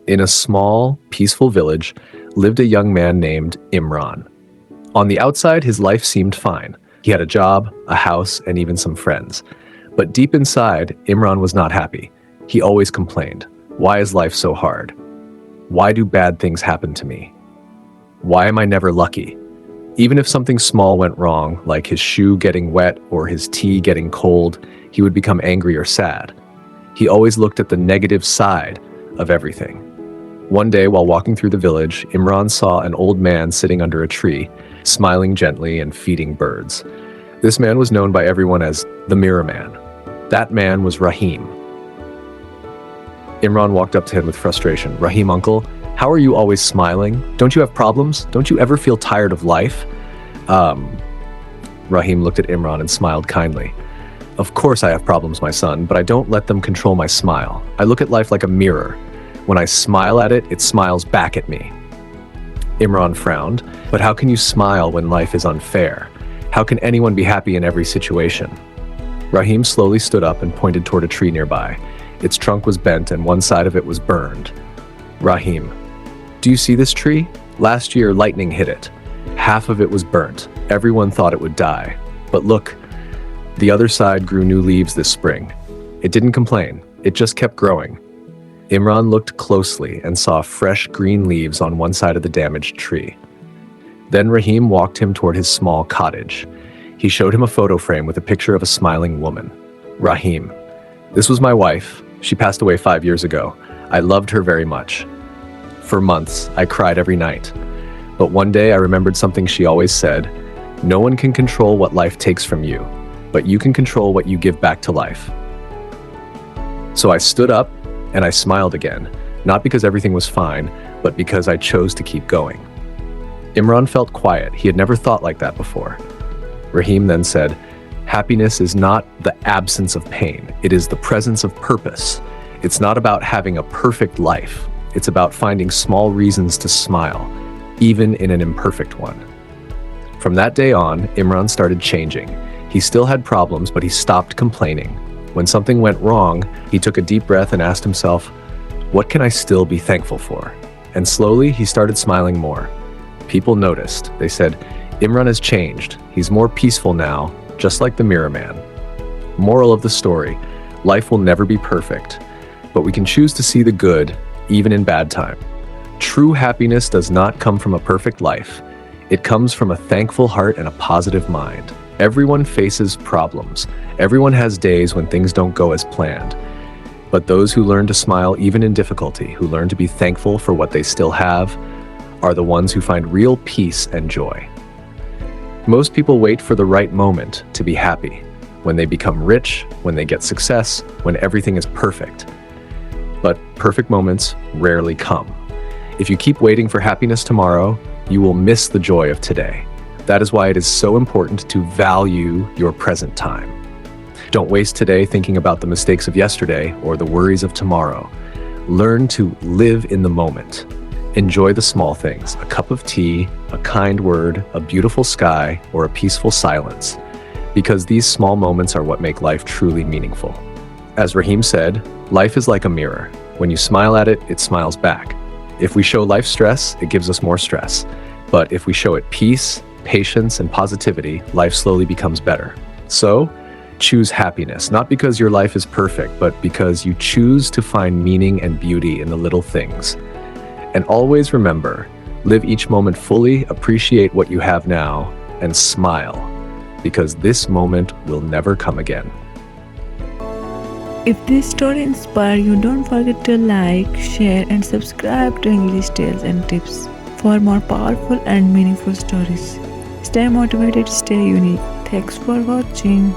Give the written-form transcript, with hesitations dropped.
In a small, peaceful village lived a young man named Imran. On the outside, his life seemed fine. He had a job, a house, and even some friends. But deep inside, Imran was not happy. He always complained. Why is life so hard? Why do bad things happen to me? Why am I never lucky? Even if something small went wrong, like his shoe getting wet or his tea getting cold, he would become angry or sad. He always looked at the negative side of everything. One day, while walking through the village, Imran saw an old man sitting under a tree, smiling gently and feeding birds. This man was known by everyone as the Mirror Man. That man was Rahim. Imran walked up to him with frustration. "Rahim, uncle, how are you always smiling? Don't you have problems? Don't you ever feel tired of life?" Rahim looked at Imran and smiled kindly. "Of course I have problems, my son, but I don't let them control my smile. I look at life like a mirror. When I smile at it, it smiles back at me." Imran frowned. "But how can you smile when life is unfair? How can anyone be happy in every situation?" Rahim slowly stood up and pointed toward a tree nearby. Its trunk was bent and one side of it was burned. "Rahim, do you see this tree? Last year, lightning hit it. Half of it was burnt. Everyone thought it would die. But look, the other side grew new leaves this spring. It didn't complain. It just kept growing." Imran looked closely and saw fresh green leaves on one side of the damaged tree. Then Rahim walked him toward his small cottage. He showed him a photo frame with a picture of a smiling woman. "Rahim, this was my wife. She passed away 5 years ago. I loved her very much. For months, I cried every night. But one day I remembered something she always said. No one can control what life takes from you, but you can control what you give back to life. So I stood up and I smiled again, not because everything was fine, but because I chose to keep going." Imran felt quiet. He had never thought like that before. Rahim then said, "Happiness is not the absence of pain. It is the presence of purpose. It's not about having a perfect life. It's about finding small reasons to smile, even in an imperfect one." From that day on, Imran started changing. He still had problems, but he stopped complaining. When something went wrong, he took a deep breath and asked himself, "What can I still be thankful for?" And slowly, he started smiling more. People noticed. They said, "Imran has changed. He's more peaceful now, just like the Mirror Man." Moral of the story, life will never be perfect, but we can choose to see the good, even in bad time. True happiness does not come from a perfect life. It comes from a thankful heart and a positive mind. Everyone faces problems. Everyone has days when things don't go as planned. But those who learn to smile even in difficulty, who learn to be thankful for what they still have, are the ones who find real peace and joy. Most people wait for the right moment to be happy. When they become rich, when they get success, when everything is perfect. But perfect moments rarely come. If you keep waiting for happiness tomorrow, you will miss the joy of today. That is why it is so important to value your present time. Don't waste today thinking about the mistakes of yesterday or the worries of tomorrow. Learn to live in the moment. Enjoy the small things, a cup of tea, a kind word, a beautiful sky, or a peaceful silence, because these small moments are what make life truly meaningful. As Rahim said, life is like a mirror. When you smile at it, it smiles back. If we show life stress, it gives us more stress. But if we show it peace, patience, and positivity, life slowly becomes better. So, choose happiness, not because your life is perfect, but because you choose to find meaning and beauty in the little things. And always remember, live each moment fully, appreciate what you have now, and smile, because this moment will never come again. If this story inspired you, don't forget to like, share, and subscribe to English Tales and Tips for more powerful and meaningful stories. Stay motivated, stay unique. Thanks for watching.